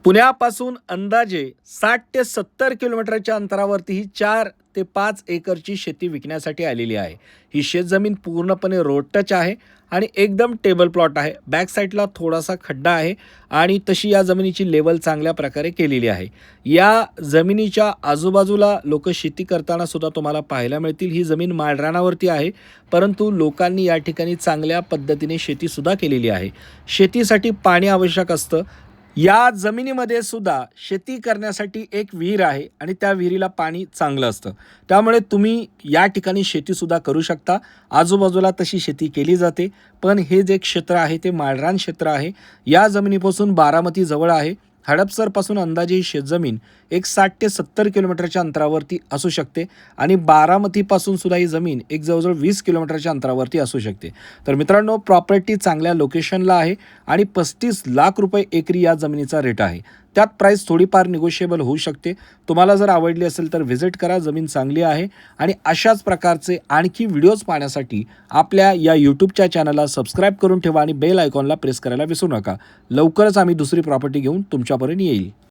पुण्यापासून अंदाजे 60 ते 70 किलोमीटरच्या अंतरावरती ही 4 ते 5 एकरची शेती विकण्यासाठी आलेली आहे. ही शेतजमीन पूर्णपणे रोड टच आहे आणि एकदम टेबल प्लॉट आहे. बॅक साईडला थोडासा खड्डा आहे आणि तशी या जमिनीची लेवल चांगल्या प्रकारे केलेली आहे. या जमिनीच्या आजूबाजूला लोक शेती करताना सुद्धा तुम्हाला पाहायला मिळतील. ही जमीन माळरानावरती आहे, परंतु लोकांनी या ठिकाणी चांगल्या पद्धतीने शेतीसुद्धा केलेली आहे. शेतीसाठी पाणी आवश्यक असतं. या जमिनीमध्ये सुद्धा शेती करण्यासाठी एक विहीर आहे आणि त्या विहिरीला पाणी चांगलं असतं. त्यामुळे तुम्ही या ठिकाणी शेतीसुद्धा करू शकता. आजूबाजूला तशी शेती केली जाते, पण हे जे क्षेत्र आहे ते माळरान क्षेत्र आहे. या जमिनीपासून बारामती जवळ आहे. हडपसरपासून अंदाजे ही शेतजमीन एक 60 ते 70 किलोमीटरच्या अंतरावरती असू शकते आणि बारामतीपासून सुद्धा ही जमीन एक जवळजवळ 20 किलोमीटरच्या अंतरावरती असू शकते. तर मित्रांनो, प्रॉपर्टी चांगल्या लोकेशनला आहे आणि 35 लाख रुपये एकरी या जमिनीचा रेट आहे. त्यात प्राईस थोडीफार निगोशिएबल होऊ शकते. तुम्हाला जर आवडली असेल तर व्हिजिट करा. जमीन चांगली आहे आणि अशाच प्रकारचे आणखी व्हिडिओज पाहण्यासाठी आपल्या या यूट्यूबच्या चॅनलला सबस्क्राईब करून ठेवा आणि बेल आयकॉनला प्रेस करायला विसरू नका. लवकरच आम्ही दुसरी प्रॉपर्टी घेऊन तुमच्यापर्यंत येईल.